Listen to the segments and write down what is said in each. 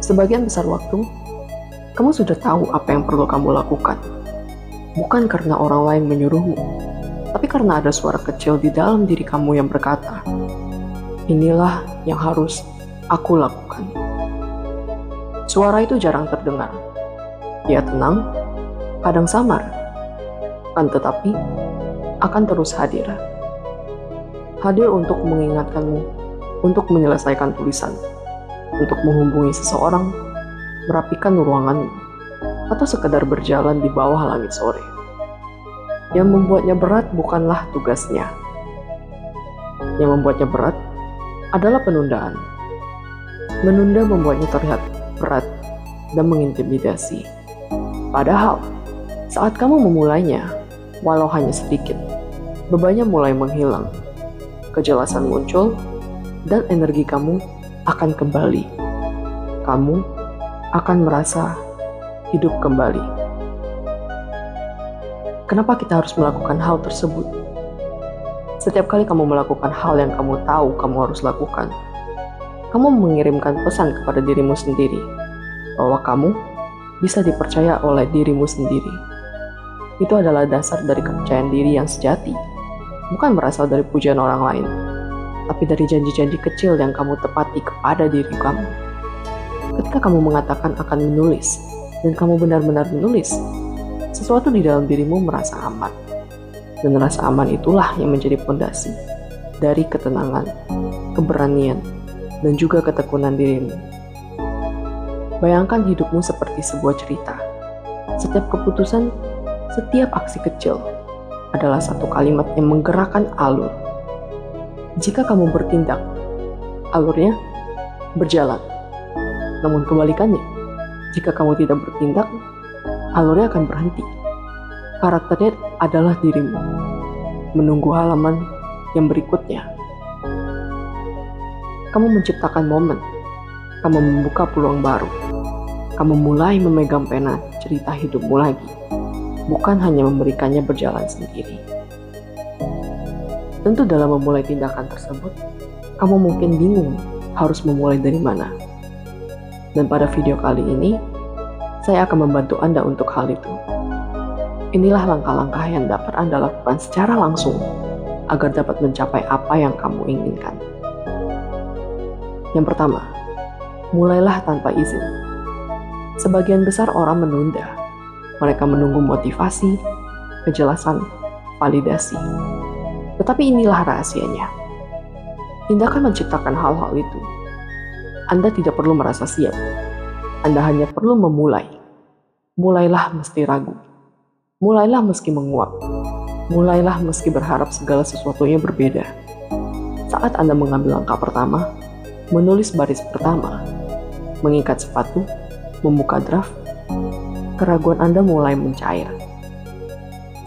Sebagian besar waktu, kamu sudah tahu apa yang perlu kamu lakukan. Bukan karena orang lain menyuruhmu, tapi karena ada suara kecil di dalam diri kamu yang berkata, inilah yang harus aku lakukan. Suara itu jarang terdengar. Ia tenang, kadang samar, kan tetapi akan terus hadir. Hadir untuk mengingatkanmu, untuk menyelesaikan tulisan, untuk menghubungi seseorang, merapikan ruanganmu, atau sekedar berjalan di bawah langit sore. Yang membuatnya berat bukanlah tugasnya. Yang membuatnya berat adalah penundaan. Menunda membuatnya terlihat berat dan mengintimidasi. Padahal, saat kamu memulainya, walau hanya sedikit, bebannya mulai menghilang, kejelasan muncul, dan energi kamu akan kembali. Kamu akan merasa hidup kembali. Kenapa kita harus melakukan hal tersebut? Setiap kali kamu melakukan hal yang kamu tahu kamu harus lakukan, kamu mengirimkan pesan kepada dirimu sendiri bahwa kamu bisa dipercaya oleh dirimu sendiri. Itu adalah dasar dari kepercayaan diri yang sejati, bukan berasal dari pujian orang lain, tapi dari janji-janji kecil yang kamu tepati kepada diri kamu. Ketika kamu mengatakan akan menulis, dan kamu benar-benar menulis, sesuatu di dalam dirimu merasa aman. Dan rasa aman itulah yang menjadi fondasi dari ketenangan, keberanian, dan juga ketekunan dirimu. Bayangkan hidupmu seperti sebuah cerita. Setiap keputusan, setiap aksi kecil adalah satu kalimat yang menggerakkan alur. Jika kamu bertindak, alurnya berjalan. Namun kebalikannya, jika kamu tidak bertindak, alurnya akan berhenti. Karakternya adalah dirimu, menunggu halaman yang berikutnya. Kamu menciptakan momen, kamu membuka peluang baru, kamu mulai memegang pena cerita hidupmu lagi, bukan hanya memberikannya berjalan sendiri. Tentu dalam memulai tindakan tersebut, kamu mungkin bingung harus memulai dari mana. Dan pada video kali ini, saya akan membantu Anda untuk hal itu. Inilah langkah-langkah yang dapat Anda lakukan secara langsung agar dapat mencapai apa yang kamu inginkan. Yang pertama, mulailah tanpa izin. Sebagian besar orang menunda. Mereka menunggu motivasi, kejelasan, validasi. Tetapi inilah rahasianya. Tindakan menciptakan hal-hal itu. Anda tidak perlu merasa siap. Anda hanya perlu memulai. Mulailah meski ragu. Mulailah meski menguap. Mulailah meski berharap segala sesuatunya berbeda. Saat Anda mengambil langkah pertama, menulis baris pertama, mengikat sepatu, membuka draft, keraguan Anda mulai mencair.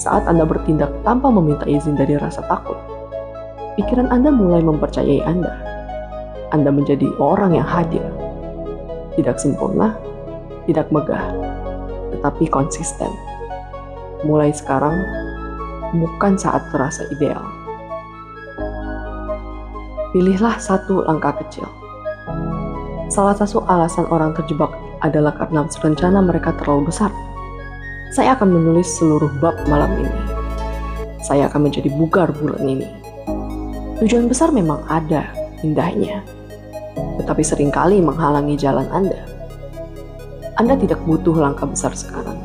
Saat Anda bertindak tanpa meminta izin dari rasa takut, pikiran Anda mulai mempercayai Anda. Anda menjadi orang yang hadir. Tidak sempurna, tidak megah, tetapi konsisten. Mulai sekarang, bukan saat terasa ideal. Pilihlah satu langkah kecil. Salah satu alasan orang terjebak adalah karena rencana mereka terlalu besar. Saya akan menulis seluruh bab malam ini. Saya akan menjadi bugar bulan ini. Tujuan besar memang ada, indahnya. Tetapi seringkali menghalangi jalan Anda. Anda tidak butuh langkah besar sekarang.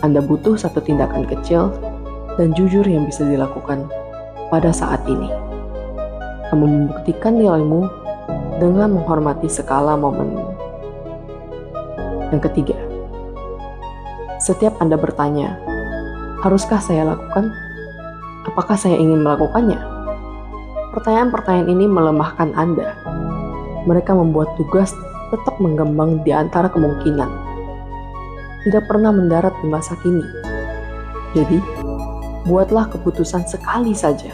Anda butuh satu tindakan kecil dan jujur yang bisa dilakukan pada saat ini. Kamu membuktikan nilaimu dengan menghormati skala momenmu. Yang ketiga, setiap Anda bertanya, haruskah saya lakukan? Apakah saya ingin melakukannya? Pertanyaan-pertanyaan ini melemahkan Anda. Mereka membuat tugas tetap mengembang di antara kemungkinan. Tidak pernah mendarat di masa kini. Jadi, buatlah keputusan sekali saja.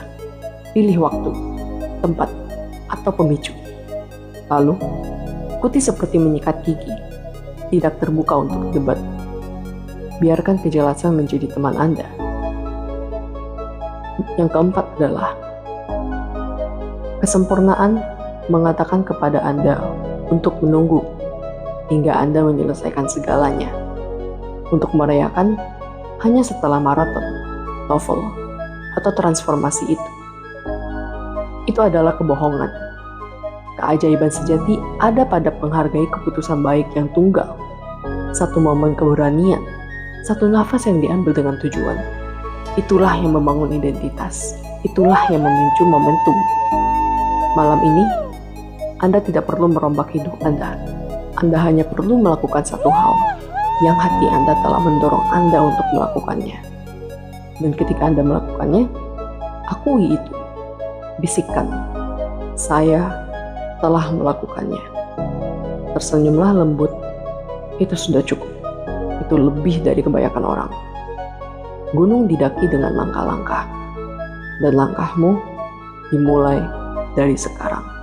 Pilih waktu, tempat, atau pemicu. Lalu, ikuti seperti menyikat gigi. Tidak terbuka untuk debat. Biarkan kejelasan menjadi teman Anda. Yang keempat adalah kesempurnaan mengatakan kepada Anda untuk menunggu. hingga Anda menyelesaikan segalanya. Untuk merayakan hanya setelah maraton, TOEFL, atau transformasi itu. Itu adalah kebohongan. Keajaiban sejati ada pada menghargai keputusan baik yang tunggal. Satu momen keberanian, satu nafas yang diambil dengan tujuan. Itulah yang membangun identitas. Itulah yang memicu momentum. Malam ini, Anda tidak perlu merombak hidup Anda. Anda hanya perlu melakukan satu hal yang hati Anda telah mendorong Anda untuk melakukannya. Dan ketika Anda melakukannya, akui itu. Bisikkan, saya telah melakukannya. Tersenyumlah lembut, itu sudah cukup. Itu lebih dari kebanyakan orang. Gunung didaki dengan langkah-langkah, dan langkahmu dimulai dari sekarang.